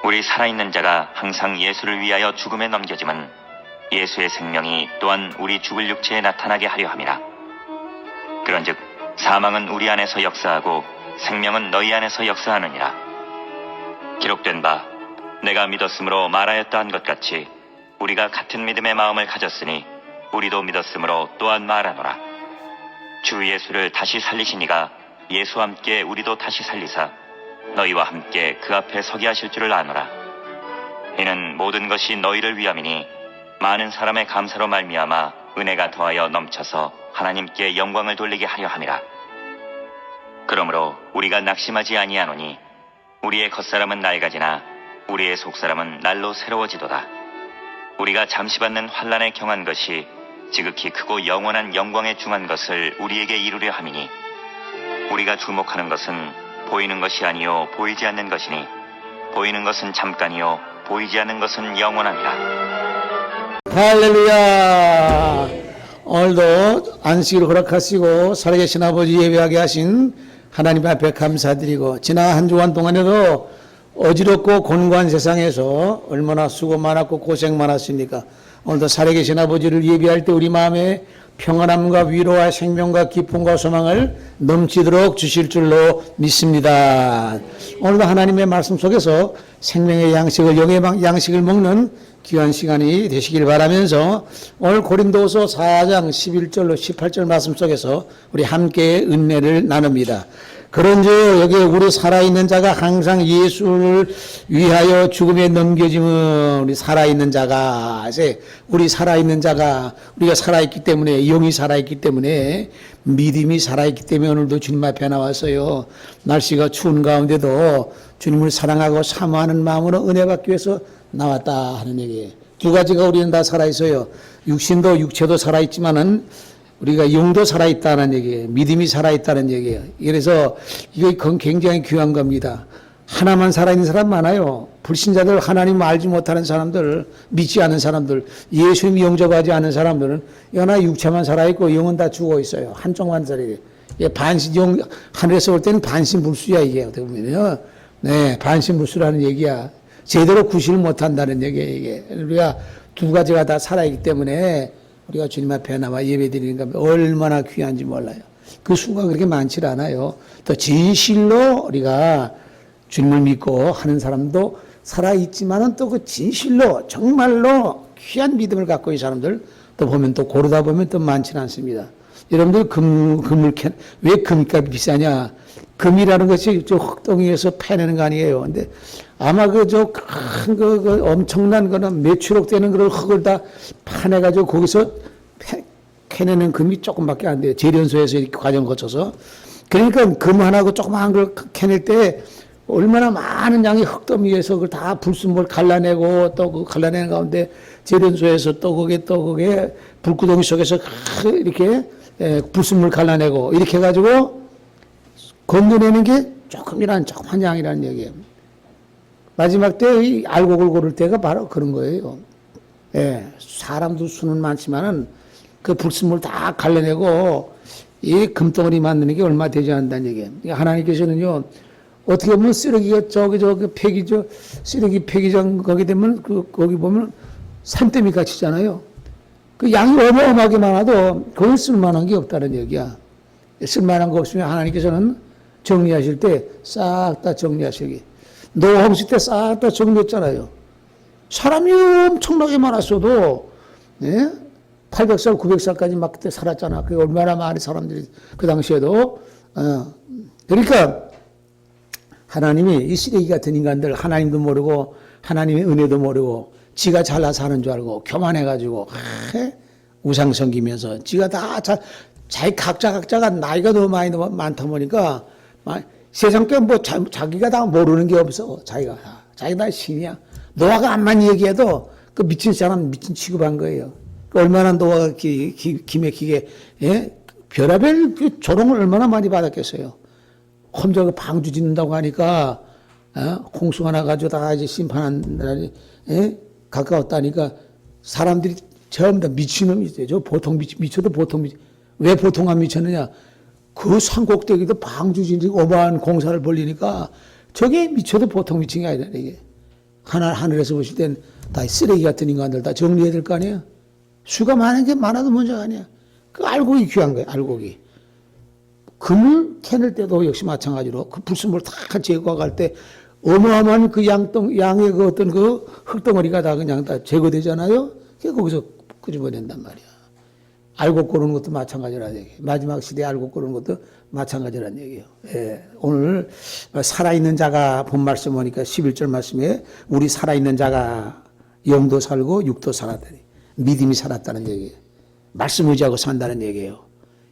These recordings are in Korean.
우리 살아있는 자가 항상 예수를 위하여 죽음에 넘겨짐은 예수의 생명이 또한 우리 죽을 육체에 나타나게 하려 함이라. 그런즉 사망은 우리 안에서 역사하고 생명은 너희 안에서 역사하느니라. 기록된 바 내가 믿었으므로 말하였다 한 것 같이 우리가 같은 믿음의 마음을 가졌으니 우리도 믿었으므로 또한 말하노라. 주 예수를 다시 살리신 이가 예수와 함께 우리도 다시 살리사 너희와 함께 그 앞에 서게 하실 줄을 아노라. 이는 모든 것이 너희를 위함이니 많은 사람의 감사로 말미암아 은혜가 더하여 넘쳐서 하나님께 영광을 돌리게 하려 함이라. 그러므로 우리가 낙심하지 아니하노니 우리의 겉사람은 낡아지나 우리의 속사람은 날로 새로워지도다. 우리가 잠시 받는 환난에 경한 것이 지극히 크고 영원한 영광에 중한 것을 우리에게 이루려 함이니 우리가 주목하는 것은 보이는 것이 아니요 보이지 않는 것이니 보이는 것은 잠깐이요 보이지 않는 것은 영원함이라. 할렐루야. 오늘도 안식일을 허락하시고 살아계신 아버지 예배하게 하신 하나님 앞에 감사드리고, 지난 한 주간 동안에도 어지럽고 곤고한 세상에서 얼마나 수고 많았고 고생 많았습니까? 오늘도 살아계신 아버지를 예배할 때 우리 마음에 평안함과 위로와 생명과 기쁨과 소망을 넘치도록 주실 줄로 믿습니다. 오늘도 하나님의 말씀 속에서 생명의 양식을, 영의 양식을 먹는 귀한 시간이 되시길 바라면서 오늘 고린도서 4장 11절로 18절 말씀 속에서 우리 함께 은혜를 나눕니다. 그런즉 여기 우리 살아있는 자가 항상 예수를 위하여 죽음에 넘겨짐은 우리 살아있는 자가, 우리 살아있는 자가, 우리가 살아있기 때문에, 영이 살아있기 때문에, 믿음이 살아있기 때문에 오늘도 주님 앞에 나왔어요. 날씨가 추운 가운데도 주님을 사랑하고 사모하는 마음으로 은혜 받기 위해서 나왔다 하는 얘기예요. 두 가지가 우리는 다 살아있어요. 육신도 육체도 살아있지만은 우리가 영도 살아있다는 얘기예요. 믿음이 살아있다는 얘기예요. 그래서 이건 굉장히 귀한 겁니다. 하나만 살아있는 사람 많아요. 불신자들, 하나님 알지 못하는 사람들, 믿지 않는 사람들, 예수님 영접하지 않는 사람들은 여나 육체만 살아있고 영은 다 죽어 있어요. 한쪽만 살아있어요. 반신, 하늘에서 올 때는 반신불수야, 이게 어떻게 보면요. 네, 반신불수라는 얘기야. 제대로 구실을 못한다는 얘기예요, 이게. 우리가 두 가지가 다 살아있기 때문에 우리가 주님 앞에 나와 예배드리는 것 얼마나 귀한지 몰라요. 그 수가 그렇게 많지 않아요. 또 진실로 우리가 주님을 믿고 하는 사람도 살아있지만은 또 그 진실로 정말로 귀한 믿음을 갖고 있는 사람들 또 보면 또 고르다 보면 또 많지는 않습니다. 여러분들 왜 금값이 비싸냐? 금이라는 것이 저 흙덩이에서 패내는 거 아니에요. 근데 아마 그 엄청난 거는 몇천억 되는 그런 흙을 다 파내가지고 거기서 캐내는 금이 조금밖에 안 돼요. 재련소에서 이렇게 과정 거쳐서. 그러니까 금 하나고 조그마한 걸 캐낼 때 얼마나 많은 양의 흙더미에서 그걸 다 불순물 갈라내고 또 그 갈라내는 가운데 재련소에서 또 그게 불구덩이 속에서 이렇게 불순물 갈라내고 이렇게 해가지고 건져내는 게 조그만 양이라는 얘기예요. 마지막 때 알곡을 고를 때가 바로 그런 거예요. 예, 사람도 수는 많지만은 그 불순물 다 갈라내고 이 금덩어리 만드는 게 얼마 되지 않는다는 얘기예요. 그러니까 하나님께서는요, 어떻게 보면 쓰레기가 쓰레기 폐기장 거기 되면 거기 보면 산더미 같이잖아요. 그 양이 어마어마하게 많아도 그걸 쓸만한 게 없다는 얘기야. 쓸만한 거 없으면 하나님께서는 정리하실 때 싹 다 정리하시기. 노아 홍수 때 싹 다 정리했잖아요. 사람이 엄청나게 많았어도, 예? 800살, 900살까지 막 그때 살았잖아. 그게 얼마나 많은 사람들이 그 당시에도. 그러니까 하나님이 이 쓰레기 같은 인간들 하나님도 모르고 하나님의 은혜도 모르고 지가 잘나서 사는 줄 알고 교만해가지고 우상 섬기면서 지가 다 각자가 나이가 너무 많다 보니까 세상 게 뭐 자기가 다 모르는 게 없어. 자기가 다 신이야. 노아가 암만 얘기해도 그 미친 사람 미친 취급한 거예요. 얼마나 노아가 기맥히게, 예? 별의별 조롱을 얼마나 많이 받았겠어요. 혼자 그 방주 짓는다고 하니까, 홍수가 나가지고 다 이제 심판한 날이, 예? 가까웠다니까 사람들이 전부 다 미친놈이 있어요. 저 보통 미쳐도 보통 왜 보통 안 미쳤느냐? 그 산꼭대기도 방주 짓고 어마한 공사를 벌리니까 저게 미쳐도 보통 미친 게 아니다, 이게. 하늘에서 보실 땐 다 쓰레기 같은 인간들 다 정리해야 될 거 아니에요? 수가 많은 게 많아도 문제가 아니야. 그 알곡이 귀한 거야, 알곡이. 금을 캐낼 때도 역시 마찬가지로 그 불순물 다 제거할 때 어마어마한 그 양의 그 어떤 그 흙덩어리가 다 그냥 다 제거되잖아요? 그게 거기서 끄집어낸단 말이야. 알곡 고르는 것도 마찬가지라는 얘기예요. 마지막 시대에 알곡 고르는 것도 마찬가지라는 얘기예요. 예. 오늘 살아있는 자가 본 말씀 보니까 11절 말씀에 우리 살아있는 자가 영도 살고 육도 살았다니 믿음이 살았다는 얘기예요. 말씀 의지하고 산다는 얘기예요.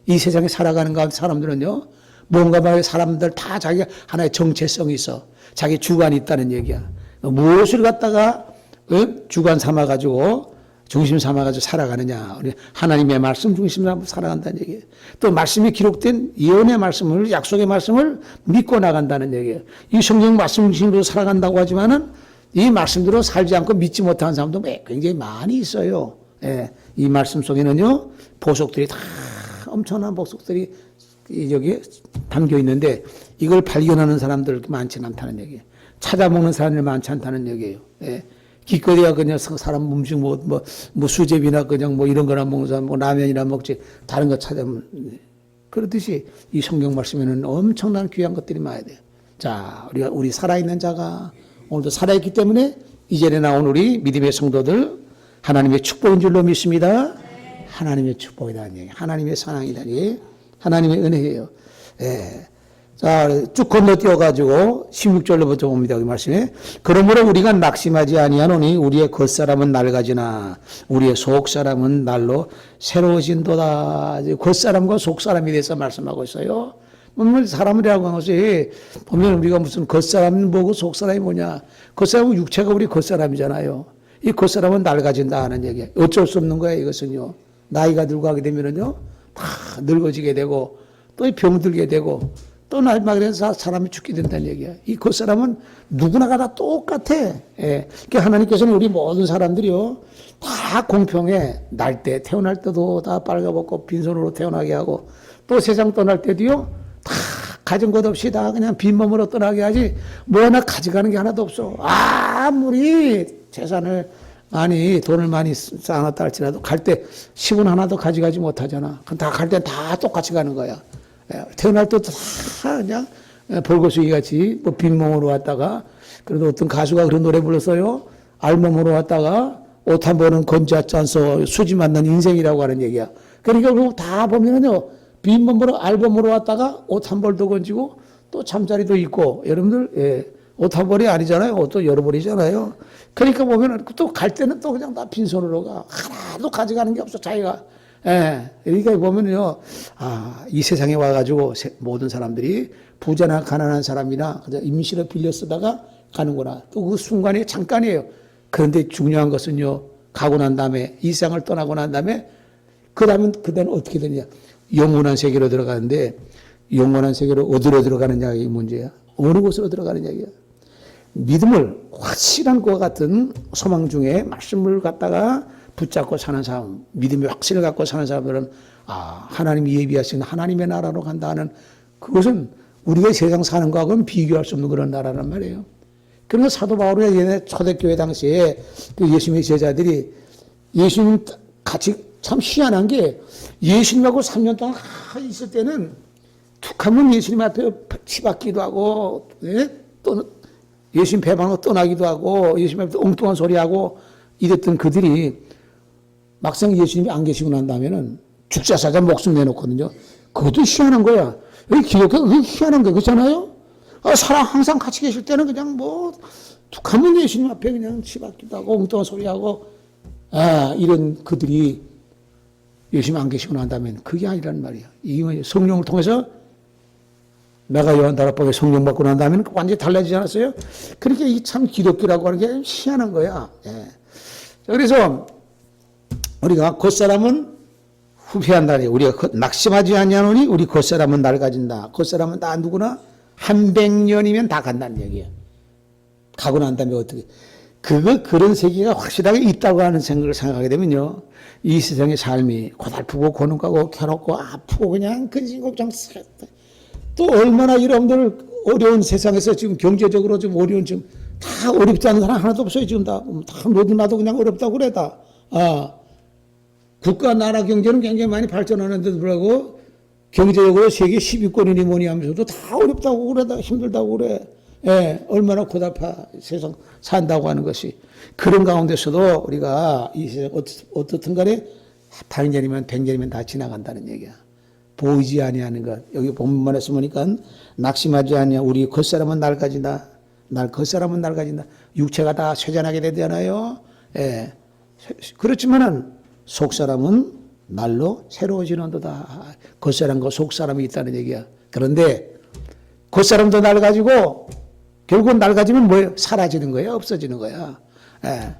이 세상에 살아가는 가운데 사람들은요, 뭔가 말해 사람들 다 자기가 하나의 정체성이 있어. 자기 주관이 있다는 얘기야. 무엇을 갖다가 주관 삼아가지고 중심 삼아가지고 살아가느냐. 우리 하나님의 말씀 중심으로 살아간다는 얘기예요. 또 말씀이 기록된 예언의 말씀을, 약속의 말씀을 믿고 나간다는 얘기예요. 이 성경 말씀 중심으로 살아간다고 하지만은 이 말씀대로 살지 않고 믿지 못하는 사람도 굉장히 많이 있어요. 예, 이 말씀 속에는요, 보석들이 다 엄청난 보석들이 여기 담겨 있는데 이걸 발견하는 사람들 많지 않다는 얘기예요. 찾아먹는 사람들이 많지 않다는 얘기예요. 예. 기껏해야 그냥 사람 음식 뭐 수제비나 그냥 뭐 이런 거나 먹는 사람 뭐 라면이나 먹지 다른 거 찾아면 그렇듯이 이 성경 말씀에는 엄청난 귀한 것들이 많아야 돼요. 자, 우리 살아있는 자가 오늘도 살아있기 때문에 이전에 나온 우리 믿음의 성도들 하나님의 축복인 줄로 믿습니다. 하나님의 축복이라는 얘기, 하나님의 사랑이라는 얘기, 하나님의 은혜예요. 예. 자, 쭉 건너뛰어가지고 16절로부터 봅니다. 그 말씀에. 그러므로 우리가 낙심하지 아니하노니 우리의 겉사람은 낡아지나 우리의 속사람은 날로 새로워진도다. 겉사람과 속사람에 대해서 말씀하고 있어요. 사람이라고 하는 것이 보면 우리가 무슨 겉사람은 뭐고 속사람이 뭐냐. 겉사람은 육체가 우리 겉사람이잖아요. 이 겉사람은 낡아진다 하는 얘기예요. 어쩔 수 없는 거예요. 이것은요. 나이가 들고 하게 되면은요, 다 늙어지게 되고 또 병들게 되고 또 마지막에는 사람이 죽게 된다는 얘기야. 이 겉사람은 누구나가 다 똑같아. 예. 그러니까 하나님께서는 우리 모든 사람들이요, 다 공평해. 날 때, 태어날 때도 다 빨가벗고 빈손으로 태어나게 하고, 또 세상 떠날 때도요, 다 가진 것 없이 다 그냥 빈몸으로 떠나게 하지, 뭐 하나 가져가는 게 하나도 없어. 아무리 재산을 돈을 많이 쌓아놨다 할지라도 갈 때 10원 하나도 가져가지 못하잖아. 다 갈 때 다 똑같이 가는 거야. 태어날 때도 다 그냥 벌거숭이 같이 뭐 빈몸으로 왔다가, 그래도 어떤 가수가 그런 노래 불렀어요. 알몸으로 왔다가 옷 한 번은 건지지 않소 수지 맞는 인생이라고 하는 얘기야. 그러니까 그거 다 보면은요, 빈몸으로 알몸으로 왔다가 옷 한 벌도 건지고 또 잠자리도 있고, 여러분들, 예, 옷 한 벌이 아니잖아요. 옷도 여러 벌이잖아요. 그러니까 보면은 또 갈 때는 또 그냥 다 빈손으로 가. 하나도 가져가는 게 없어, 자기가. 예, 그러니까 보면요, 이 세상에 와가지고 모든 사람들이 부자나 가난한 사람이나 임시로 빌려 쓰다가 가는구나. 또 그 순간이 잠깐이에요. 그런데 중요한 것은요, 가고 난 다음에, 이 세상을 떠나고 난 다음에, 그다음은 어떻게 되느냐. 영원한 세계로 들어가는데, 영원한 세계로 어디로 들어가느냐, 이 문제야. 어느 곳으로 들어가느냐, 이게. 믿음을 확실한 것과 같은 소망 중에 말씀을 갖다가 붙잡고 사는 사람, 믿음의 확신을 갖고 사는 사람들은 하나님이 예비하신 하나님의 나라로 간다 하는, 그것은 우리가 세상 사는 거하고는 비교할 수 없는 그런 나라란 말이에요. 그래서 사도 바울이 예전에 초대교회 당시에 그 예수님의 제자들이 예수님 같이, 참 희한한 게 예수님하고 3년 동안 있을 때는 툭 하면 예수님 앞에 치받기도 하고, 예? 또 예수님 배반하고 떠나기도 하고, 예수님 앞에 엉뚱한 소리하고 이랬던 그들이 막상 예수님이 안 계시고 난 다음에는 죽자 사자 목숨 내놓거든요. 그것도 희한한 거야. 여기 기독교가 그게 희한한 거 그렇잖아요? 사람 항상 같이 계실 때는 그냥 툭 하면 예수님 앞에 그냥 치받기도 하고 엉뚱한 소리하고, 이런 그들이 예수님 안 계시고 난 다음에는 그게 아니란 말이야. 이게 성령을 통해서 내가 요한다락방에 성령 받고 난 다음에는 완전히 달라지지 않았어요? 그러니까 이 참 기독교라고 하는 게 희한한 거야. 예. 그래서 우리가 겉사람은 후회한다니, 우리가 낙심하지 아니하노니 우리 겉사람은 낡아진다. 겉사람은 다 누구나 한 100년이면 다 간다는 얘기예요. 가고 난 다음에 어떻게. 그런 세계가 확실하게 있다고 하는 생각하게 되면요, 이 세상의 삶이 고달프고 고능하고 괴롭고 아프고 그냥 근심걱정, 또 얼마나 여러분들 어려운 세상에서 지금 경제적으로 좀 어려운 지금 다 어렵지 않은 사람 하나도 없어요. 지금 다 모두 나도 그냥 어렵다고 그래 다. 국가 나라 경제는 굉장히 많이 발전하는데도 불구하고 경제적으로 세계 10위권이니 뭐니 하면서도 다 어렵다고 그래 다 힘들다고 그래. 예, 얼마나 고달파 세상 산다고 하는 것이. 그런 가운데서도 우리가 이 세상 어떻든 간에 8년이면 100년이면 다 지나간다는 얘기야. 보이지 아니하는 것. 여기 본문에서 보니까 낙심하지 아니하 우리 겉사람은 낡아진다. 겉사람은 낡아진다. 육체가 다 쇠잔하게 되잖아요. 예. 그렇지만은 속사람은 날로 새로워지는도다. 겉사람과 속사람이 있다는 얘기야. 그런데 겉사람도 낡아지고 결국은 낡아지면 뭐예요? 사라지는 거야? 없어지는 거야? 예.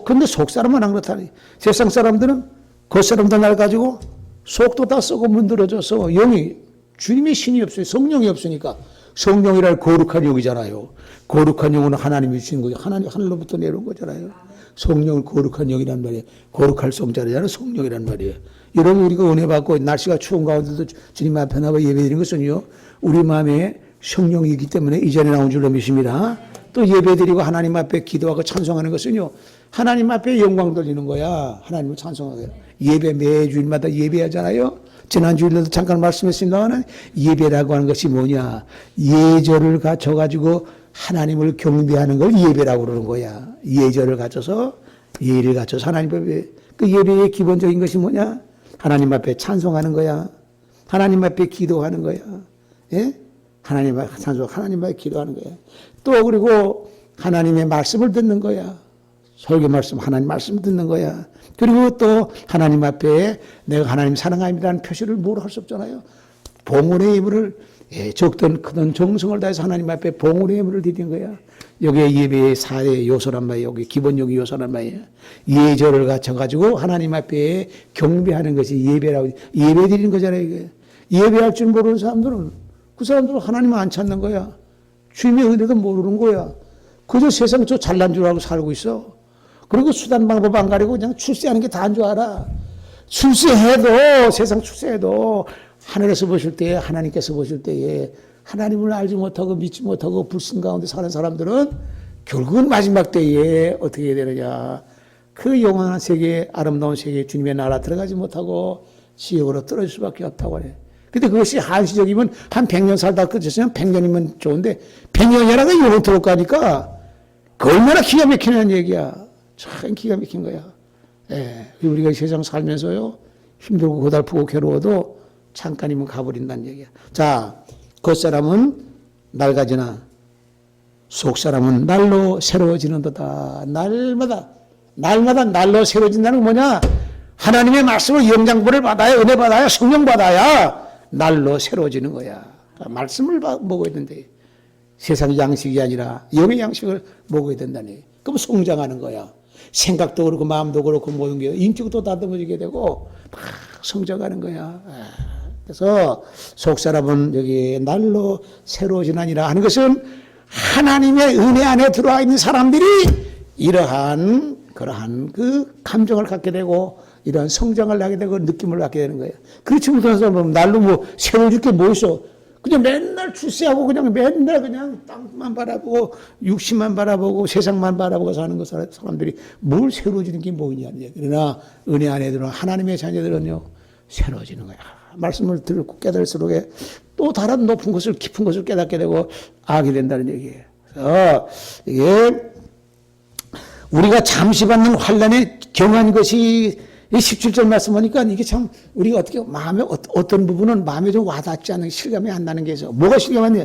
근데 속사람은 안 그렇다니. 세상 사람들은 겉사람도 낡아지고 속도 다 썩어 문드러져서 영이 주님의 신이 없어요. 성령이 없으니까. 성령이란 거룩한 영이잖아요. 거룩한 영은 하나님이 주신 거예요. 하늘로부터 내려온 거잖아요. 성령을 거룩한 영이란 말이에요. 거룩할 성자잖아요. 성령이란 말이에요. 여러분 우리가 은혜 받고 날씨가 추운 가운데도 주님 앞에 나와 예배드리는 것은요. 우리 마음에 성령이기 때문에 이전에 나온 줄로 믿습니다. 또 예배드리고 하나님 앞에 기도하고 찬송하는 것은요. 하나님 앞에 영광 돌리는 거야. 하나님을 찬송하고요. 예배 매주일마다 예배하잖아요. 지난 주일에도 잠깐 말씀했습니다만 예배라고 하는 것이 뭐냐. 예절을 갖춰가지고 하나님을 경배하는 걸 예배라고 그러는 거야. 예절을 갖춰서 예를 갖춰서 하나님 앞에 그 예배의 기본적인 것이 뭐냐. 하나님 앞에 찬송하는 거야. 하나님 앞에 기도하는 거야. 예? 하나님 앞에 찬송, 하나님 앞에 기도하는 거야. 또 그리고 하나님의 말씀을 듣는 거야. 설교 말씀, 하나님 말씀 듣는 거야. 그리고 또 하나님 앞에 내가 하나님 사랑합니다라는 표시를 뭐로 할 수 없잖아요. 봉헌의 예물을 적든 크든 정성을 다해서 하나님 앞에 봉헌의 예물을 드리는 거야. 여기에 예배의 4의 요소란 말이에요. 여기 기본적인 요소란 말이에요. 예절을 갖춰가지고 하나님 앞에 경배하는 것이 예배라고. 예배 드리는 거잖아요. 이게. 예배할 줄 모르는 사람들은 그 사람들은 하나님을 안 찾는 거야. 주님의 은혜도 모르는 거야. 그저 세상 저 잘난 줄 알고 살고 있어. 그리고 수단 방법 안 가리고 그냥 출세하는 게 다인 줄 알아. 출세해도 세상 출세해도 하늘에서 보실 때에 하나님께서 보실 때에 하나님을 알지 못하고 믿지 못하고 불신 가운데 사는 사람들은 결국은 마지막 때에 어떻게 해야 되느냐. 그 영원한 세계 아름다운 세계 주님의 나라 들어가지 못하고 지옥으로 떨어질 수밖에 없다고 그래. 근데 그것이 한시적이면 한 100년 살다 끝이면 100년이면 좋은데 100년이라도 영원토록 가니까 그 얼마나 기가 막히는 얘기야. 참 기가 막힌 거야. 예, 우리가 이 세상 살면서요 힘들고 고달프고 괴로워도 잠깐이면 가버린다는 얘기야. 자, 겉사람은 낡아지나 속사람은 날로 새로워지는도다. 날마다 날로 새로워진다는 건 뭐냐? 하나님의 말씀을 영장분을 받아야 은혜 받아야 성령 받아야 날로 새로워지는 거야. 말씀을 먹어야 된대. 세상 양식이 아니라 영의 양식을 먹어야 된다니. 그럼 성장하는 거야. 생각도 그렇고 마음도 그렇고 모든 게 인격도 다듬어지게 되고 막 성장하는 거야. 그래서 속사람은 여기 날로 새로워지나니라 하는 것은 하나님의 은혜 안에 들어와 있는 사람들이 그러한 그 감정을 갖게 되고 이러한 성장을 하게 되고 느낌을 갖게 되는 거예요. 그렇지 못한 사람은 날로 뭐 새로워질 게 뭐 있어. 그냥 맨날 출세하고 그냥 맨날 그냥 땅만 바라보고 육신만 바라보고 세상만 바라보고 사는 거 사람들이 뭘 새로워지는 게 뭐냐. 그러나 은혜 안에 들어온 하나님의 자녀들은요 새로워지는 거야. 말씀을 듣고 깨달을수록 또 다른 높은 것을 깊은 것을 깨닫게 되고 알게 된다는 얘기예요. 그래서 이게 우리가 잠시 받는 환난에 경한 것이 이 17절 말씀 보니까 이게 참 우리가 어떻게 마음에 어떤 부분은 마음에 좀 와닿지 않는 실감이 안 나는 게 있어. 뭐가 실감 안 나?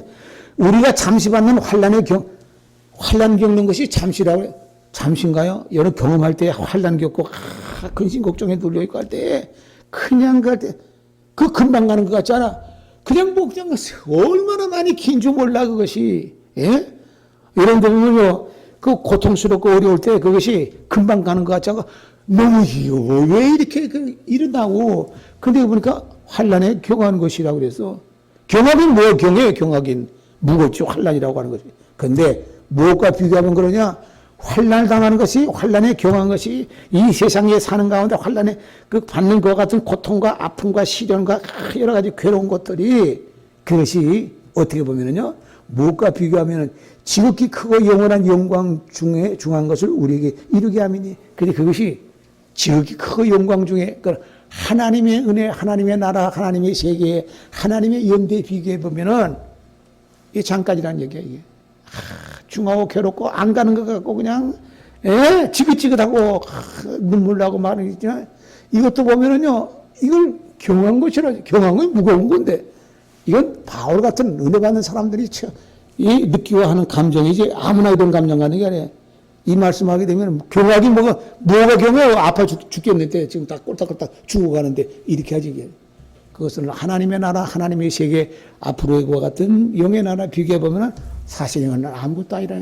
우리가 잠시 받는 환난 겪는 것이 잠시라고 해요. 잠시인가요? 여러 경험할 때 환난 겪고 근심 걱정에 눌려 있고 할 때 그냥 갈 때 그 금방 가는 것 같잖아. 그냥 얼마나 많이 긴 줄 몰라 그것이. 예? 이런 경우는요. 그 고통스럽고 어려울 때 그것이 금방 가는 것 같잖아. 너무 왜 이렇게 일어나고. 근데 보니까 환난에 경화하는 것이라고 그래서. 경화긴 뭐예요? 경화긴. 무겁죠. 환난이라고 하는 거지. 근데 무엇과 비교하면 그러냐? 환난을 당하는 것이, 환난에 경화한 것이 이 세상에 사는 가운데 환난에 그 받는 것 같은 고통과 아픔과 시련과 여러 가지 괴로운 것들이 그것이 어떻게 보면은요. 무엇과 비교하면은 지극히 크고 영원한 영광 중에 중한 것을 우리에게 이루게 함이니. 근데 그것이 지극히 크고 영광 중에 하나님의 은혜, 하나님의 나라, 하나님의 세계, 하나님의 연대에 비교해 보면은 이게 잠깐이라는 얘기야, 이게. 중하고 괴롭고 안 가는 것 같고 그냥 지긋지긋하고 눈물 나고 말은 있지만 이것도 보면은요, 이걸 경한 것이라, 경한 건 무거운 건데 이건 바울 같은 은혜 받는 사람들이 이 느끼고 하는 감정이지 아무나 이런 감정 가는 게 아니에요. 이 말씀하게 되면 경악이 뭐가 경해요? 아파 죽겠는데 지금 다 꼴딱꼴딱 죽어가는데 이렇게 하지. 이게. 그것은 하나님의 나라, 하나님의 세계 앞으로의 것 같은 영의 나라 비교해 보면 사실 이건 아무것도 아니라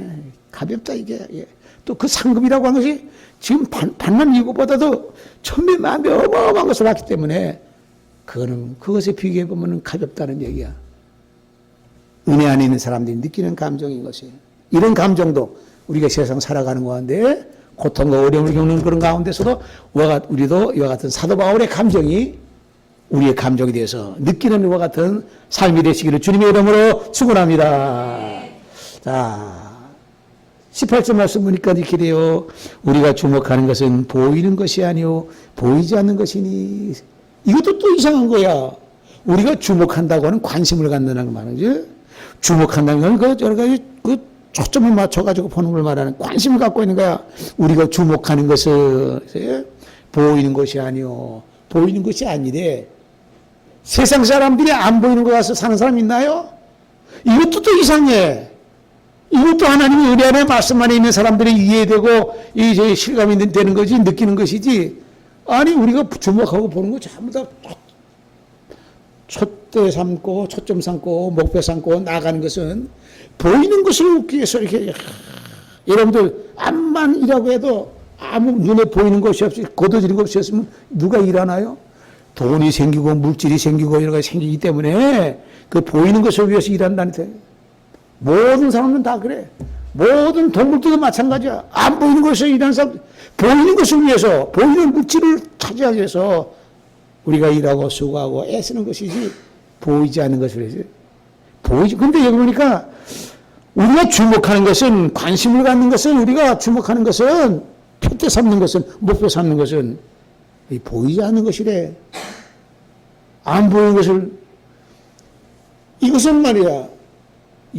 가볍다 이게. 예. 또 그 상급이라고 하는 것이 지금 받는 이것보다도 천배만배 어마어마한 것을 받기 때문에 그것에 비교해 보면 가볍다는 얘기야. 은혜 안에 있는 사람들이 느끼는 감정인 것이에요. 이런 감정도 우리가 세상 살아가는 가운데 고통과 어려움을 겪는 그런 가운데서도 우리도 이와 같은 사도 바울의 감정이 우리의 감정이 되어서 느끼는 이와 같은 삶이 되시기를 주님의 이름으로 축원합니다. 자, 18절 말씀 보니까 이렇게 돼요. 우리가 주목하는 것은 보이는 것이 아니요 보이지 않는 것이니. 이것도 또 이상한 거야. 우리가 주목한다고 하는 관심을 갖는다는 말이지. 주목한다는 건 여러 가지 초점을 맞춰가지고 보는 걸 말하는 관심을 갖고 있는 거야. 우리가 주목하는 것은 보이는 것이 아니요 보이는 것이 아니래. 세상 사람들이 안 보이는 것 같아서 사는 사람 있나요? 이것도 또 이상해. 이것도 하나님의 은혜 안에 말씀 안에 있는 사람들이 이해되고 이제 실감이 되는 거지, 느끼는 것이지. 아니 우리가 주목하고 보는 거 전부 다 촛대 삼고 초점 삼고 목표 삼고 나가는 것은 보이는 것을 얻기 위해서 이렇게. 여러분들 암만 일하고 해도 아무 눈에 보이는 것이 없이 거둬지는 것이 없으면 누가 일하나요? 돈이 생기고 물질이 생기고 여러 가지 생기기 때문에 그 보이는 것을 위해서 일한다는데 모든 사람은 다 그래. 모든 동물들도 마찬가지야. 안 보이는 것을 일하는 사람, 보이는 것을 위해서, 보이는 물질을 차지하기 위해서 우리가 일하고 수고하고 애쓰는 것이지 보이지 않는 것을 해서 보이지. 근데 여기 보니까 우리가 주목하는 것은, 관심을 갖는 것은, 우리가 주목하는 것은, 표대 삼는 것은, 목표 삼는 것은 보이지 않는 것이래. 안 보이는 것을, 이것은 말이야,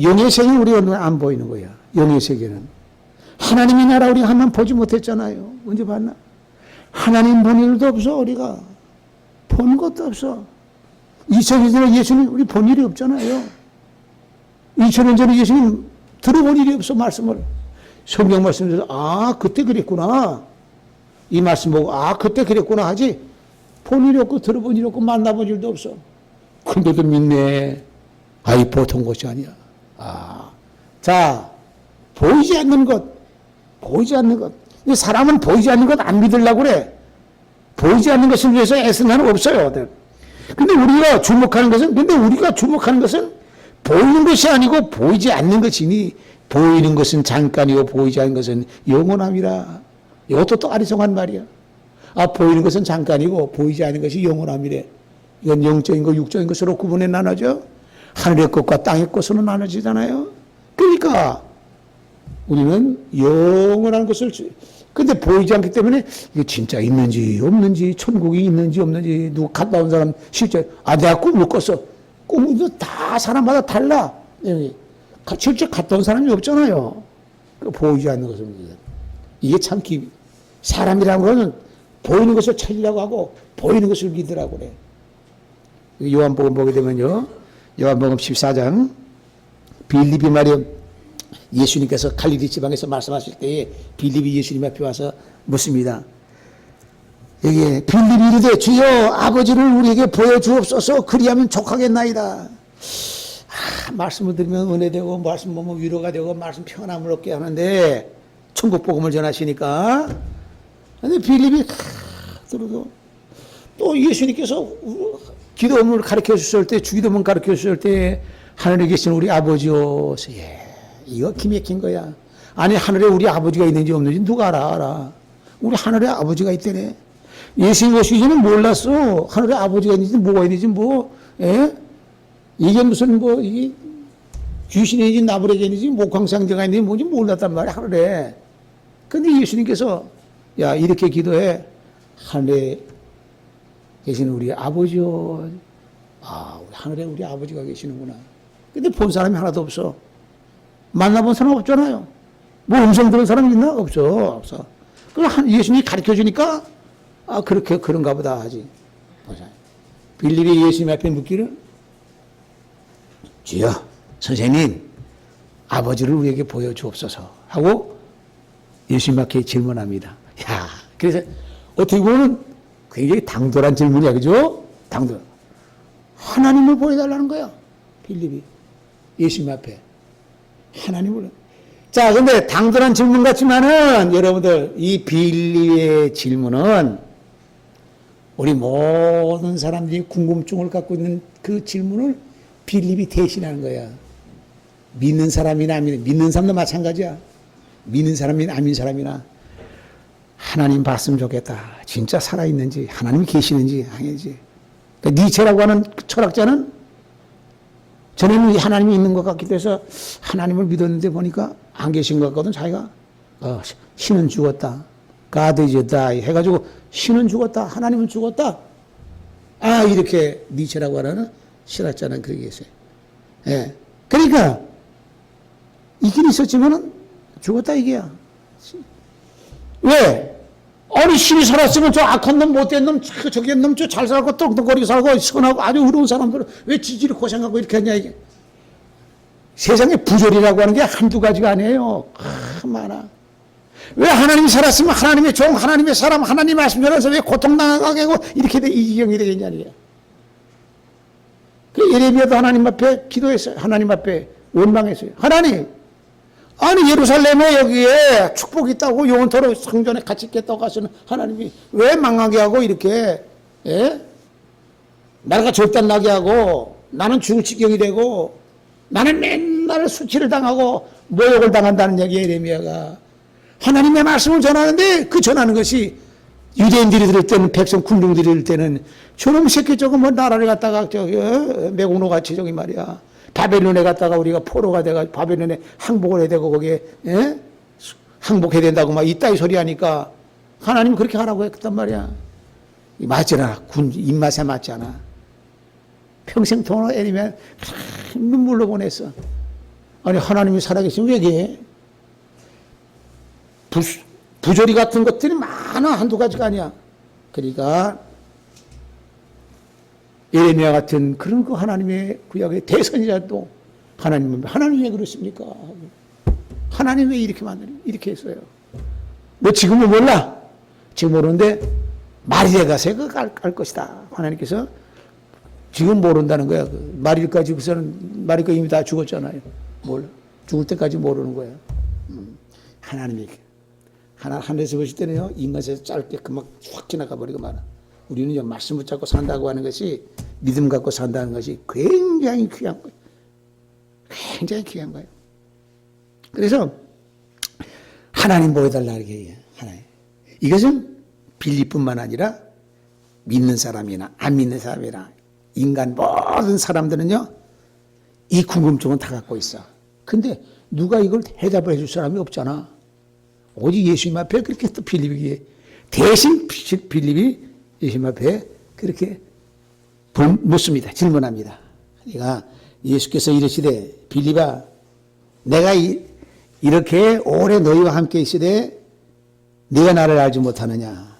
영의 세계 우리가 안 보이는 거야. 영의 세계는. 하나님의 나라 우리가 한번 보지 못했잖아요. 언제 봤나? 하나님 본 일도 없어, 우리가. 본 것도 없어. 2000년 전에 예수님 우리 본 일이 없잖아요. 2000년 전에 예수님 들어본 일이 없어, 말씀을. 성경 말씀에서, 아, 그때 그랬구나. 이 말씀 보고, 아, 그때 그랬구나 하지. 본 일이 없고, 들어본 일이 없고, 만나본 일도 없어. 근데도 믿네. 아이, 보통 것이 아니야. 아. 자, 보이지 않는 것. 보이지 않는 것. 근데 사람은 보이지 않는 것 안 믿으려고 그래. 보이지 않는 것을 위해서 애쓰는 사람은 없어요. 근데 우리가 주목하는 것은 보이는 것이 아니고 보이지 않는 것이니, 보이는 것은 잠깐이고 보이지 않는 것은 영원함이라. 이것도 또 아리송한 말이야. 아, 보이는 것은 잠깐이고 보이지 않는 것이 영원함이래. 이건 영적인 거, 육적인 것으로 구분해 나눠져. 하늘의 것과 땅의 것으로 나눠지잖아요. 그러니까 우리는 영원한 것을, 근데 보이지 않기 때문에 이게 진짜 있는지 없는지, 천국이 있는지 없는지, 누구 갔다 온 사람 실제, 아, 내가 꿈을 꿨어. 꿈도 다 사람마다 달라. 실제 갔다 온 사람이 없잖아요. 보이지 않는 것을. 이게 참 사람이라는 것은 보이는 것을 찾으려고 하고 보이는 것을 믿으라고 그래. 요한복음 보게 되면요, 요한복음 14장, 빌립이 말이요, 예수님께서 갈릴리 지방에서 말씀하실 때에 빌립이 예수님 앞에 와서 묻습니다. 여기에 빌립이 이르되 주여 아버지를 우리에게 보여주옵소서 그리하면 족하겠나이다. 아, 말씀을 들으면 은혜되고 말씀 보면 위로가 되고 말씀 평안함을 얻게 하는데 천국 복음을 전하시니까. 근데 빌립이 들어도 또 예수님께서 기도문을 가르쳐 주실 때, 주기도문 가르쳐 주실 때 하늘에 계신 우리 아버지요. 예, 이거 기맥힌 거야. 아니, 하늘에 우리 아버지가 있는지 없는지 누가 알아. 우리 하늘에 아버지가 있대네. 예수님 오시기 전에 몰랐어. 하늘에 아버지가 있는지 뭐가 있는지 뭐, 예? 이게 무슨 뭐, 이게 귀신인지 나부레견인지 목황상제가 있는지 뭔지 몰랐단 말이야, 하늘에. 근데 예수님께서, 야, 이렇게 기도해. 하늘에 계시는 우리 아버지요. 아, 우리 하늘에 우리 아버지가 계시는구나. 근데 본 사람이 하나도 없어. 만나본 사람 없잖아요. 뭐 음성 들은 사람 있나? 없어. 없어. 그럼 예수님이 가르쳐 주니까, 아, 그렇게, 그런가 보다 하지. 보자. 빌립이 예수님 앞에 묻기를, 주여, 선생님, 아버지를 우리에게 보여주옵소서 하고 예수님 앞에 질문합니다. 야, 그래서 어떻게 보면 굉장히 당돌한 질문이야, 그죠? 당돌. 하나님을 보여달라는 거야, 빌립이. 예수님 앞에. 하나님을. 자, 근데 당돌한 질문 같지만은 여러분들, 이 빌립의 질문은 우리 모든 사람들이 궁금증을 갖고 있는 그 질문을 빌립이 대신하는 거야. 믿는 사람이나 안 믿는 사람도 마찬가지야. 믿는 사람이나 안 믿는 사람이나 하나님 봤으면 좋겠다. 진짜 살아있는지, 하나님이 계시는지 아니지. 그러니까 니체라고 하는 철학자는 전에는 하나님이 있는 것 같기도 해서 하나님을 믿었는데 보니까 안 계신 것 같거든. 자기가 신은 죽었다. God is die 해가지고 신은 죽었다. 하나님은 죽었다. 아, 이렇게 니체라고 하는 실학자는 그렇게 했어요. 예. 그러니까 있긴 있었지만은 죽었다 이게야. 왜? 아니, 신이 살았으면 저 악한 놈, 못된 놈, 저기 놈, 저 잘 살고 똥똥거리고 살고 선하고 아주 의로운 사람들은 왜 지지를 고생하고 이렇게 하냐 이게. 세상에 부조리라고 하는 게 한두 가지가 아니에요. 많아. 왜 하나님이 살았으면 하나님의 종, 하나님의 사람, 하나님 말씀 전해서 왜 고통당하게 하고 이렇게 이 지경이 되겠냐 이게. 그 예레미야도 하나님 앞에 기도했어요. 하나님 앞에 원망했어요. 하나님, 아니 예루살렘에 여기에 축복이 있다고 영원토록 성전에 같이 있겠다고 하시는 하나님이 왜 망하게 하고 이렇게, 예? 나라가 절단나게 하고 나는 죽을 지경이 되고 나는 맨날 수치를 당하고 모욕을 당한다는 얘기. 예레미야가 하나님의 말씀을 전하는데 그 전하는 것이 유대인들이 들을 때는, 백성 군중들이 들을 때는 저놈 새끼 저거 뭐 나라를 갖다가 저기 매국노 같이 저기 말이야 바벨론에 갔다가 우리가 포로가 돼가지고 바벨론에 항복을 해야 되고 거기에, 예? 항복해야 된다고 막 이따위 소리 하니까 하나님이 그렇게 하라고 했단 말이야. 맞지 않아. 군 입맛에 맞지 않아. 평생 돈을 애리면 눈물로 보냈어. 아니 하나님이 살아계시면 왜 그래? 부조리 같은 것들이 많아. 한두 가지가 아니야. 그러니까 예레미야 같은 그런 그 하나님의 구약의 대선이라도 하나님 왜 그러십니까? 하나님 왜 이렇게 이렇게 했어요? 너 지금은 몰라. 지금 모르는데 말일에 가서 그거 알 것이다. 하나님께서 지금 모른다는 거야. 말일까지 그서는 말일까 이미 다 죽었잖아요. 몰라. 죽을 때까지 모르는 거야. 하나님이 하늘에서 보실 때는요, 인간에서 짧게 그만 확 지나가 버리고 말아. 우리는 말씀 붙잡고 산다고 하는 것이, 믿음 갖고 산다는 것이 굉장히 귀한 거예요. 굉장히 귀한 거예요. 그래서 하나님 보여달라 이렇게 얘기해요. 하나님. 이것은 빌립뿐만 아니라 믿는 사람이나 안 믿는 사람이나 인간 모든 사람들은요, 이 궁금증은 다 갖고 있어. 근데 누가 이걸 대답을 해줄 사람이 없잖아. 오직 예수님 앞에 그렇게 또 빌립이 대신 빌립이 예수님 앞에 그렇게 묻습니다. 질문합니다. 그러니까 예수께서 이르시되 빌립아, 내가 이렇게 오래 너희와 함께 있으되 네가 나를 알지 못하느냐?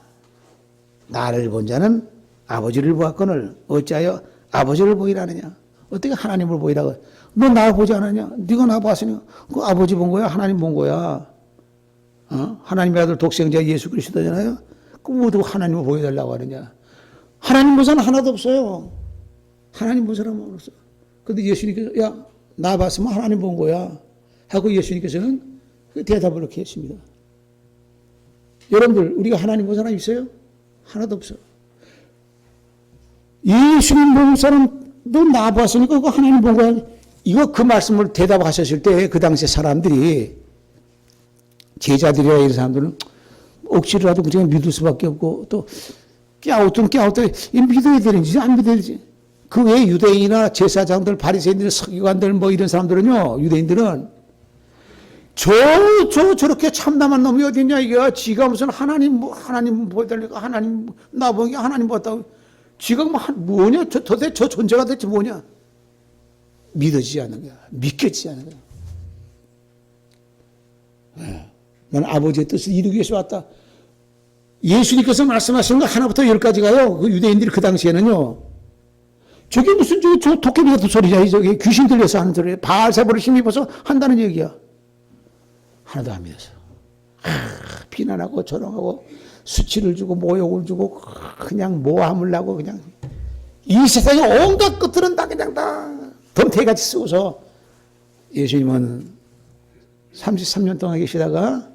나를 본 자는 아버지를 보았거늘 어찌하여 아버지를 보이라느냐? 어떻게 하나님을 보이라고? 너 나 보지 않았냐? 네가 나 봤으니 그 아버지 본 거야? 하나님 본 거야? 하나님의 아들 독생자 예수 그리스도잖아요. 그 모두 하나님을 보여달라고 하느냐? 하나님 본 사람 하나도 없어요. 하나님 본 사람은 없어. 근데 예수님께서 야, 나 봤으면 하나님 본 거야 하고 예수님께서는 그 대답을 이렇게 했습니다. 여러분들, 우리가 하나님 본 사람 있어요? 하나도 없어. 예수님 본 사람, 너 나 봤으니까 그거 하나님 본 거야. 이거 그 말씀을 대답하셨을 때 그 당시 사람들이, 제자들이나 이런 사람들은 억지로라도 그냥 믿을 수밖에 없고, 또 깨우ton 믿어야 되는지 안 믿어야 되는지 그 외 유대인이나 제사장들, 바리새인들, 서기관들 뭐 이런 사람들은요, 유대인들은 저렇게 참담한 놈이 어딨냐, 이게. 지가 무슨 하나님 보여달니까 하나님, 나보기 하나님 봤다고. 지가 뭐냐, 도대체 저 존재가 대체 뭐냐. 믿어지지 않는 거야. 믿겨지지 않는 거야. 난 아버지의 뜻을 이루기 위해서 왔다. 예수님께서 말씀하신 거 하나부터 10까지가요. 그 유대인들이 그 당시에는요. 저게 무슨 저 도깨비 같은 소리냐. 저게 귀신 들려서 하는 소리야. 바알세바를 힘입어서 한다는 얘기야. 하나도 안 믿어서. 비난하고 조롱하고 수치를 주고 모욕을 주고 그냥 모함을 하고 그냥 이 세상의 온갖 것들은 다 그냥 다 덤태같이 쓰고서 예수님은 33년 동안 계시다가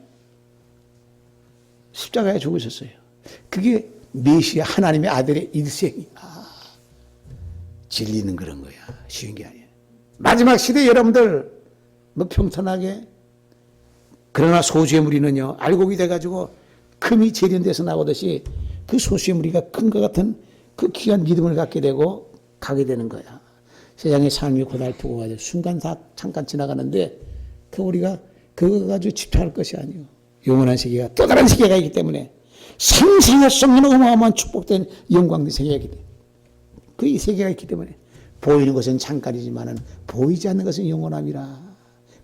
십자가에 죽으셨어요. 그게 메시아 하나님의 아들의 일생이야. 진리는 그런 거야. 쉬운 게 아니야. 마지막 시대 여러분들 뭐 평탄하게 그러나 소수의 무리는요 알곡이 돼가지고 금이 재련돼서 나오듯이 그 소수의 무리가 금과 같은 그 귀한 믿음을 갖게 되고 가게 되는 거야. 세상의 삶이 고달프고 가지고 순간 다 잠깐 지나가는데 그 우리가 그거 가지고 집착할 것이 아니에요. 영원한 세계가 또 다른 세계가 있기 때문에 생생할 수 없는 어마어마한 축복된 영광된 세계가 있기 때문에 그 이 세계가 있기 때문에 보이는 것은 잠깐이지만은 보이지 않는 것은 영원함이라.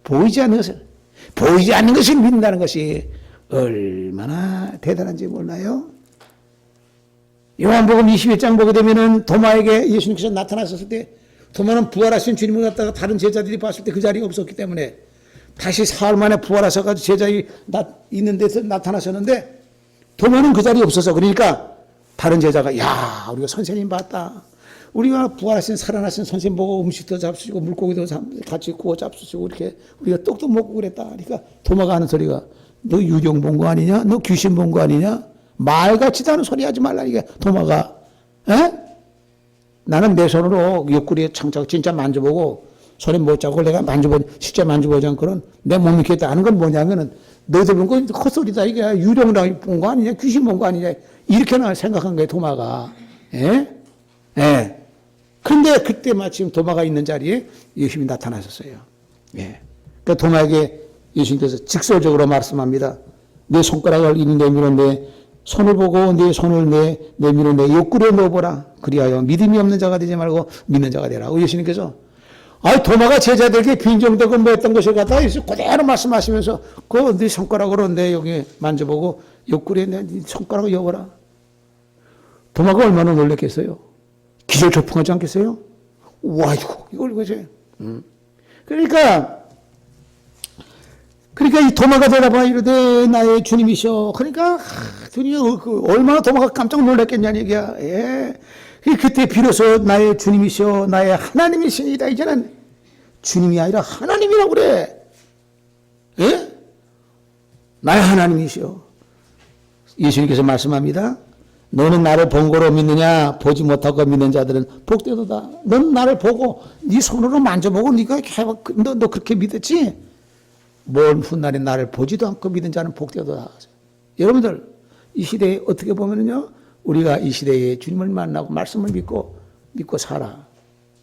보이지 않는 것을 믿는다는 것이 얼마나 대단한지 몰라요? 요한복음 21장 보게 되면은 도마에게 예수님께서 나타나셨을 때 도마는 부활하신 주님을 갖다가 다른 제자들이 봤을 때 그 자리가 없었기 때문에 다시 사흘 만에 부활하셔가지고 제자들이 있는 데서 나타나셨는데 도마는 그 자리에 없어서 그러니까 다른 제자가 야 우리가 선생님 봤다. 우리가 부활하신 살아나신 선생님 보고 음식도 잡수시고 물고기도 같이 구워 잡수시고 이렇게 우리가 떡도 먹고 그랬다. 그러니까 도마가 하는 소리가 너 유령 본 거 아니냐? 너 귀신 본 거 아니냐? 말 같지도 않은 소리 하지 말라. 이게 도마가 에? 나는 내 손으로 옆구리에 창작 진짜 만져보고 손에 못 잡고 내가 실제 만져보지 않고는 내 못 믿겠다 하는 건 뭐냐면은 너희들 본 거 헛소리다. 이게 유령이랑 본 거 아니냐? 귀신 본 거 아니냐? 이렇게나 생각한 거예요, 도마가. 예? 예. 근데 그때 마침 도마가 있는 자리에 예수님이 나타나셨어요. 예. 그 도마에게 예수님께서 직설적으로 말씀합니다. 내 손가락을 이리 내밀어 내 손을 보고 내 손을 내밀어 내 옆구리에 넣어보라. 그리하여 믿음이 없는 자가 되지 말고 믿는 자가 되라고 예수님께서 도마가 제자들에게 빈정되고 뭐 했던 것을 갖다가 그대로 말씀하시면서 그 네 손가락으로 내 여기 만져보고 옆구리에 내 손가락을 여보라. 도마가 얼마나 놀랐겠어요? 기절초풍하지 않겠어요? 와, 이걸 보세요. 그러니까 이 도마가 대답하 이르되 나의 주님이셔. 그러니까 주님이 얼마나 도마가 깜짝 놀랐겠냐는 얘기야. 예. 그때 비로소 나의 주님이셔, 나의 하나님이시니이다. 이제는 주님이 아니라 하나님이라고 그래. 예? 나의 하나님이시여. 예수님께서 말씀합니다. 너는 나를 본 거로 믿느냐? 보지 못하고 믿는 자들은 복되도다. 너는 나를 보고 네 손으로 만져보고 네가 너 그렇게 믿었지? 먼 훗날에 나를 보지도 않고 믿는 자는 복되도다. 여러분들 이 시대에 어떻게 보면요, 우리가 이 시대에 주님을 만나고 말씀을 믿고 살아.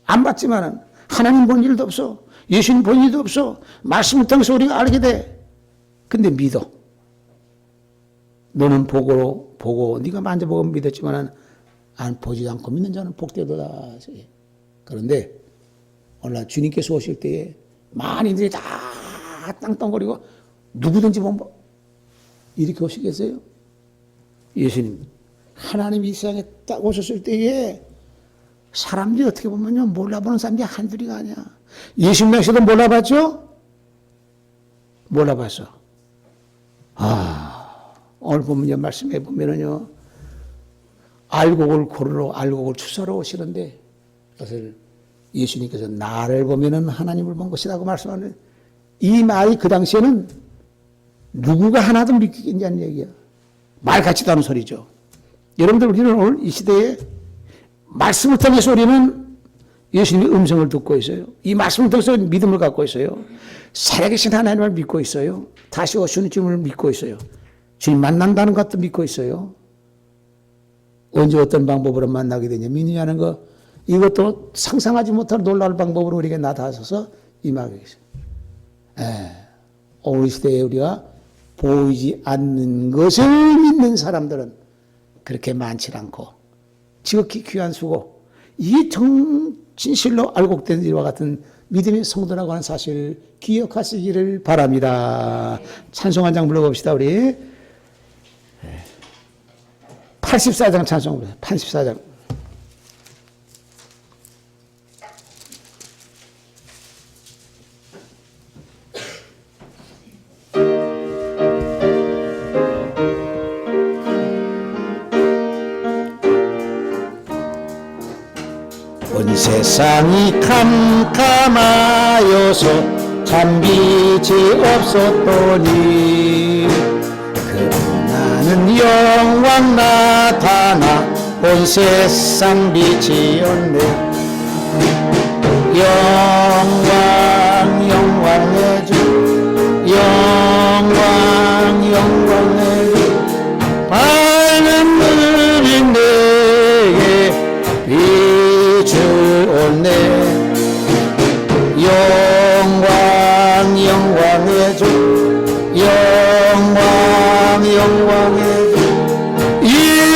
안 봤지만은 하나님 본 일도 없어. 예수님 본 일도 없어. 말씀을 통해서 우리가 알게 돼. 근데 믿어. 너는 보고 네가 만져보고 믿었지만은 안 보지 않고 믿는 자는 복되도다. 그런데 오늘 주님께서 오실 때에 많이들이 다 땅땅거리고 누구든지 뭐 이렇게 오시겠어요? 예수님 하나님이 이 세상에 딱 오셨을 때에 사람들이 어떻게 보면요 몰라보는 사람들이 한둘이가 아니야. 예수님 당시에도 몰라봤죠? 몰라봤어. 오늘 보면요 말씀해 보면은요 알곡을 고르러 알곡을 추사로 오시는데 그것을 예수님께서 나를 보면은 하나님을 본 것이라고 말씀하는 이 말이 그 당시에는 누구가 하나도 믿기겠냐는 얘기야. 말 같지도 않은 소리죠. 여러분들 우리는 오늘 이 시대에 말씀을 통해서 우리는 예수님의 음성을 듣고 있어요. 이 말씀을 통해서 믿음을 갖고 있어요. 살아계신 하나님을 믿고 있어요. 다시 오시는 주님을 믿고 있어요. 주님 만난다는 것도 믿고 있어요. 언제 어떤 방법으로 만나게 되냐 믿느냐는 거 이것도 상상하지 못할 놀라운 방법으로 우리에게 나타나셔서 임하고 계십니다. 오늘 시대에 우리가 보이지 않는 것을 믿는 사람들은 그렇게 많지 않고 지극히 귀한 수고, 이 진실로 알곡된 일과 같은 믿음의 성도라고 하는 사실을 기억하시기를 바랍니다. 찬송 한 장 불러봅시다. 우리 84장 찬송 불러요. 84장. 온 세상이 캄캄하여서 참빛이 없었더니 그러나는 영광 나타나 온 세상 빛이었네. 영광 영광의 주, 영광 영광의 주, 밝은 눈이 내게 비추었네. 영광 영광의 주, 영광 영광의 주, 이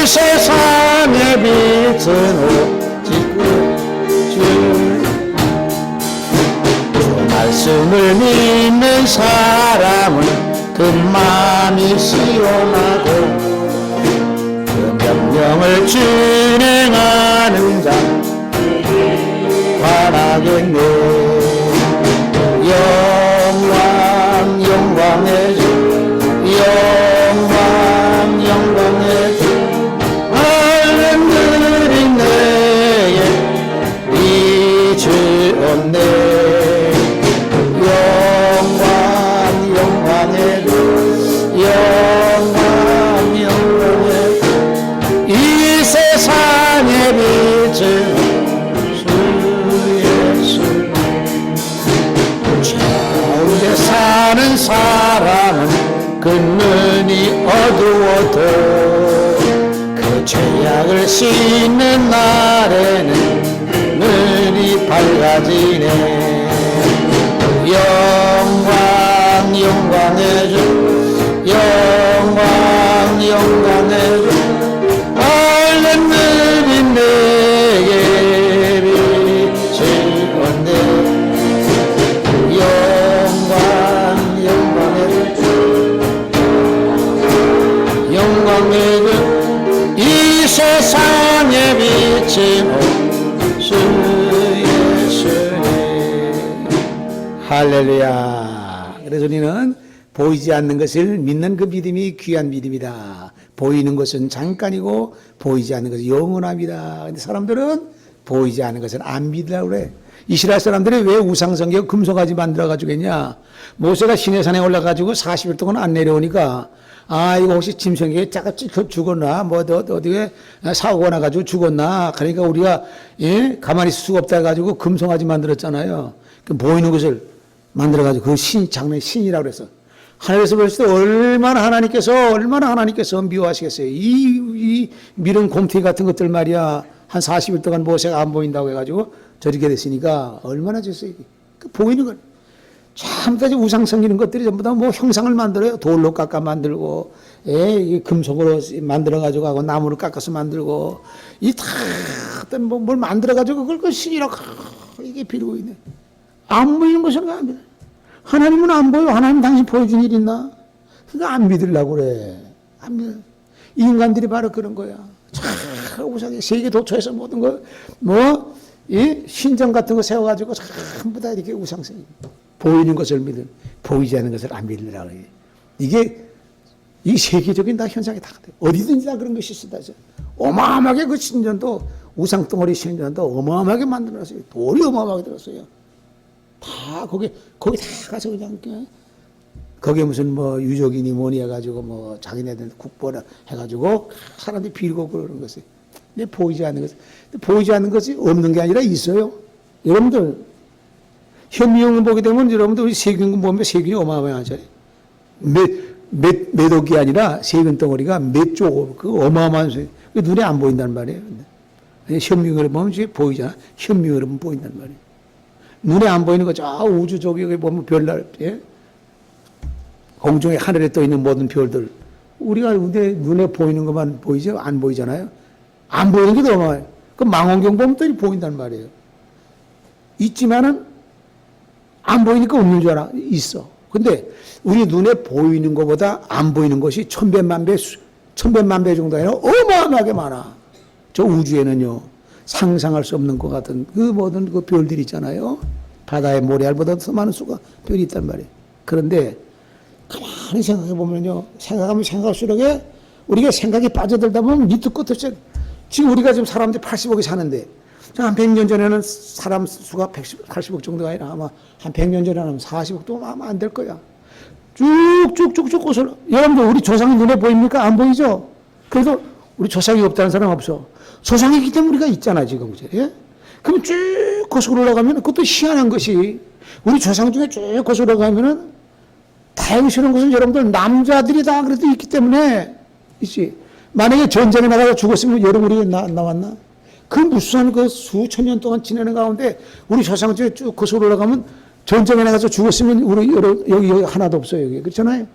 세상의 빛은 오직 주 말씀을 믿는 사람은 그 마음이 시원하고 그 명령을 준행하는 자 바라겠네. 영광 영광의 주, 영광 영광의 주, 밝은 들이 내게 비추었네. 영광 영광의 주, 영광 영광의 주, 이 세상의 빛은 사는 사람은 그 눈이 어두워도 그 죄악을 씻는 날에는 눈이 밝아지네. 영광 영광의 주, 영광 영광의 주, 밝은 눈이 내게 비추었네. 이 세상의 빛이 주 예수님. 할렐루야. 그래서 우리는 보이지 않는 것을 믿는 그 믿음이 귀한 믿음이다. 보이는 것은 잠깐이고 보이지 않는 것은 영원합니다. 근데 사람들은 보이지 않는 것은 안 믿으라고 그래. 이스라엘 사람들이 왜 우상성경 금송아지 만들어가지고 했냐? 모세가 시내산에 올라가지고 40일 동안 안 내려오니까 이거 혹시 짐승에게 짜가 찔켜 죽었나? 어디에 사고가 나가지고 죽었나? 그러니까 우리가, 가만히 있을 수가 없다 해가지고 금송아지 만들었잖아요. 그 보이는 것을 만들어가지고 그 장래 신이라고 그래서. 하늘에서 봤을 때 얼마나 하나님께서 미워하시겠어요. 이 미른 곰탱이 같은 것들 말이야. 한 40일 동안 모세가 안 보인다고 해가지고 저렇게 됐으니까 얼마나 졌어요. 그 보이는 건. 참까지 우상 섬기는 것들이 전부 다 뭐 형상을 만들어요. 돌로 깎아 만들고, 금속으로 만들어가지고 하고, 나무를 깎아서 만들고, 이 다 어떤 뭘 만들어가지고 그걸 그 신이라고 이게 비르고 있네. 안 보이는 것은 안 믿어. 하나님은 안 보여. 하나님 당신 보여준 일 있나? 그거 안 믿으려고 그래. 안 믿어. 인간들이 바로 그런 거야. 참 우상에 세계 도처에서 모든 거, 신전 같은 거 세워가지고 전부 다 이렇게 우상성. 보이는 것을 믿은, 보이지 않는 것을 안 믿으라고 해. 이게 이 세계적인 다 현상이 다 어디든지 다 그런 것이 있다. 어마어마하게 그 신전도 우상덩어리 신전도 어마어마하게 만들어놨어요. 돌이 어마어마하게 들었어요. 다 거기 다 가서 그냥 거기에 무슨 유족이니 뭐니 해가지고 자기네들 국보나 해가지고 사람들이 빌고 그러는 것이. 근데 보이지 않는 것이 없는 게 아니라 있어요. 여러분들 현미경을 보게 되면 여러분들 우리 세균 보면 세균이 어마어마하죠. 몇 억이 아니라 세균 덩어리가 몇 조, 그 어마어마한 세균. 눈에 안 보인단 말이에요. 현미경으로 보면 이제 보이잖아. 현미경으로 보면 보인단 말이에요. 눈에 안 보이는 거, 저 우주 저기 보면 별날, 예? 공중에 하늘에 떠 있는 모든 별들. 우리가 눈에 보이는 것만 보이죠? 안 보이잖아요? 안 보이는 게 너무 많아요. 그 망원경 보면 또 보인단 말이에요. 있지만은 안 보이니까 없는 줄 알아. 있어. 근데 우리 눈에 보이는 것보다 안 보이는 것이 천백만 배 정도 아니라 어마어마하게 많아. 저 우주에는요, 상상할 수 없는 것 같은 그 모든 그 별들이 있잖아요. 바다의 모래알보다 더 많은 수가 별이 있단 말이에요. 그런데 가만히 생각해 보면요, 생각하면 생각할수록 우리가 생각이 빠져들다 보면 밑도 끝도 없이, 지금 우리가 지금 사람들이 80억이 사는데, 한 100년 전에는 사람 수가 80억 정도가 아니라 아마 한 100년 전에는 40억도 아마 안 될 거야. 쭉쭉쭉쭉 고슬러. 여러분들 우리 조상이 눈에 보입니까? 안 보이죠? 그래도 우리 조상이 없다는 사람 없어. 조상이 있기 때문에 우리가 있잖아, 지금. 예? 그럼 쭉 고슬러 올라가면 그것도 희한한 것이 우리 조상 중에 쭉 고슬러 올라가면은 다행스러운 것은 여러분들 남자들이 다 그래도 있기 때문에 있지. 만약에 전쟁에 나가서 죽었으면 여러분 우리 나왔나? 그 무수한 그 수천 년 동안 지내는 가운데 우리 조상 중에 쭉 고슬러 올라가면 전쟁에 나가서 죽었으면 우리 여기 하나도 없어요. 여기. 그렇잖아요.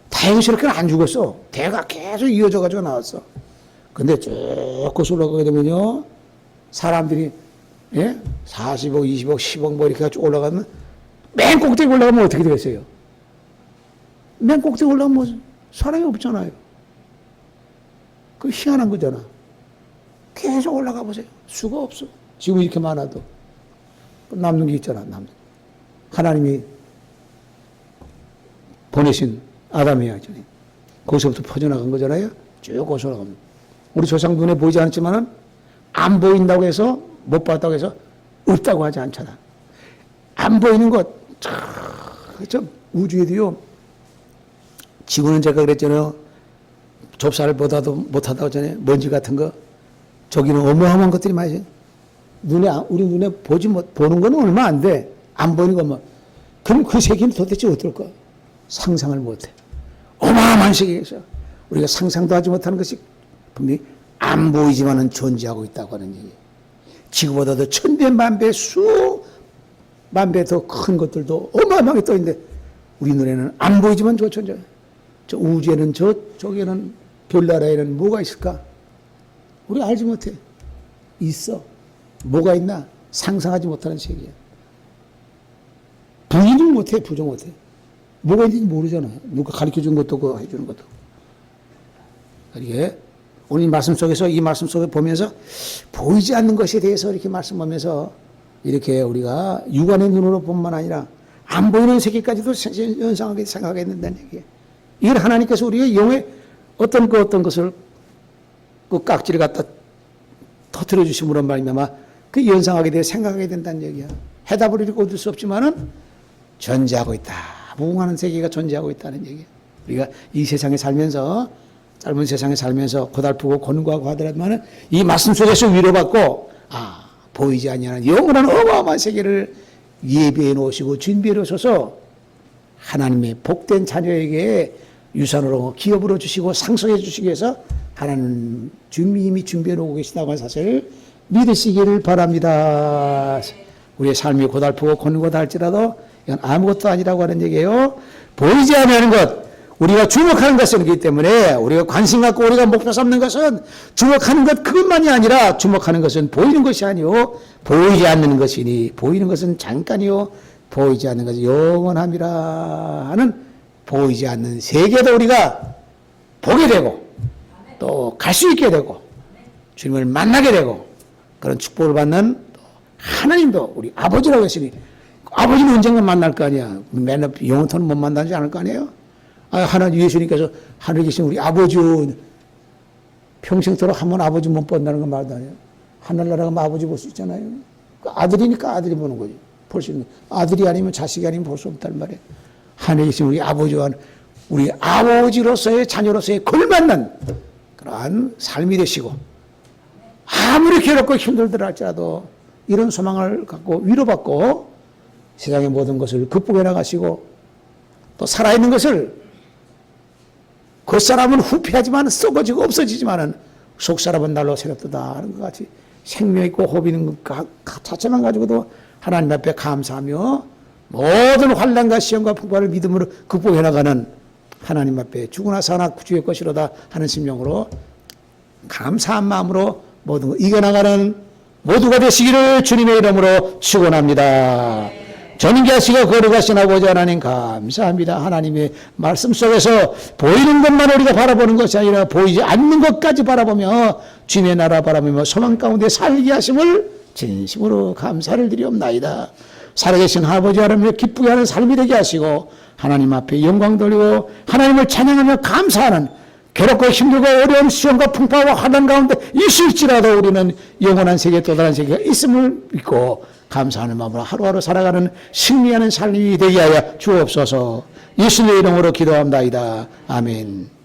다행스럽게 안 죽었어. 대가 계속 이어져 가지고 나왔어. 근데 쭉 고슬러 올라가게 되면요, 사람들이, 예? 40억, 20억, 10억 뭐 이렇게 쭉 올라가면 맨 꼭대기 올라가면 어떻게 되겠어요? 맨 꼭대기 올라가면 뭐 사람이 없잖아요. 그 희한한 거잖아. 계속 올라가 보세요. 수가 없어. 지금 이렇게 많아도. 남는 게 있잖아, 남는. 하나님이 보내신 아담이야. 거기서부터 퍼져나간 거잖아요. 쭉 거기서 나가면. 우리 조상 눈에 보이지 않았지만은 안 보인다고 해서, 못 봤다고 해서 없다고 하지 않잖아. 안 보이는 것, 참, 우주에도요, 지구는 제가 그랬잖아요. 좁쌀보다도 못하다고 하잖아요. 먼지 같은 거. 저기는 어마어마한 것들이 많이 있어요. 우리 눈에 보는 거는 얼마 안 돼. 안 보이는 것만. 그럼 그 세계는 도대체 어떨까? 상상을 못 해. 어마어마한 세계에서 우리가 상상도 하지 못하는 것이 분명히 안 보이지만은 존재하고 있다고 하는 얘기예요. 지구보다도 천배, 만배, 수만 배 더 큰 것들도 어마어마하게 떠 있는데 우리 눈에는 안 보이지만 저 존재해요. 저 우주에는 저기에는 별나라에는 뭐가 있을까? 우리 알지 못해. 있어. 뭐가 있나? 상상하지 못하는 세계야. 부인을 못해, 부정 못해. 뭐가 있는지 모르잖아. 누가 가르쳐 준 것도 없고 해주는 것도. 이게 오늘 이 말씀 속에서, 이 말씀 속에 보면서 보이지 않는 것에 대해서 이렇게 말씀하면서 이렇게 우리가 육안의 눈으로 본만 아니라 안 보이는 세계까지도 연상하게 생각하게 된다는 얘기예요. 이걸 하나님께서 우리의 영의 어떤 것을 그 깍지를 갖다 터뜨려 주심으로 말미암아 그 연상하게 되어 생각하게 된다는 얘기야. 해답을 이렇게 얻을 수 없지만은 존재하고 있다. 무궁한 세계가 존재하고 있다는 얘기야. 우리가 이 세상에 살면서, 짧은 세상에 살면서 고달프고 곤고하고 하더라도만은 이 말씀 속에서 위로받고, 보이지 아니하는 영원한 어마어마한 세계를 예비해 놓으시고 준비해 놓으셔서 하나님의 복된 자녀에게 유산으로 기업으로 주시고 상속해 주시기 위해서 하나님 이미 준비해 놓고 계시다고 하는 사실을 믿으시기를 바랍니다. 우리의 삶이 고달프고 곤고하다 할지라도 이건 아무것도 아니라고 하는 얘기예요. 보이지 않는 것, 우리가 주목하는 것은 그렇기 때문에 우리가 관심 갖고 우리가 목표 삼는 것은 주목하는 것 그것만이 아니라 주목하는 것은 보이는 것이 아니요 보이지 않는 것이니 보이는 것은 잠깐이요 보이지 않는 것은 영원함이라 하는 보이지 않는 세계도 우리가 보게 되고 또 갈 수 있게 되고 주님을 만나게 되고 그런 축복을 받는 하나님도 우리 아버지라고 했으니 아버지는 언젠가 만날 거 아니야. 맨날 영원토는 못 만나지 않을 거 아니에요. 하나님 예수님께서 하늘에 계신 우리 아버지 평생토록 한 번 아버지 못 본다는 건 말도 아니에요. 하늘나라 가면 아버지 볼 수 있잖아요. 그 아들이니까 아들이 보는 거지. 볼 수 있는 아들이 아니면 자식이 아니면 볼 수 없단 말이에요. 하늘에 계신 우리 아버지와 우리 아버지로서의 자녀로서의 걸맞는 그러한 삶이 되시고 아무리 괴롭고 힘들더라 할지라도 이런 소망을 갖고 위로받고 세상의 모든 것을 극복해 나가시고 또 살아있는 것을 겉사람은 후피하지만 썩어지고 없어지지만은 속사람은 날로 새롭다 하는 것 같이 생명 있고 호흡 있는 것 자체만 가지고도 하나님 앞에 감사하며 모든 환난과 시험과 풍파를 믿음으로 극복해 나가는 하나님 앞에 죽으나 사나 주의 것이로다 하는 심령으로 감사한 마음으로 모든 걸 이겨나가는 모두가 되시기를 주님의 이름으로 축원합니다. 전인계하시고 거룩하신 아버지 하나님 감사합니다. 하나님의 말씀 속에서 보이는 것만 우리가 바라보는 것이 아니라 보이지 않는 것까지 바라보며 주님의 나라 바라보며 소망 가운데 살게 하심을 진심으로 감사를 드리옵나이다. 살아계신 아버지 하나님을 기쁘게 하는 삶이 되게 하시고 하나님 앞에 영광 돌리고 하나님을 찬양하며 감사하는 괴롭고 힘들고 어려운 시험과 풍파와 환난 가운데 있을지라도 우리는 영원한 세계 또 다른 세계가 있음을 믿고 감사하는 마음으로 하루하루 살아가는 승리하는 삶이 되게 하여 주옵소서. 예수님의 이름으로 기도합나이다. 아멘.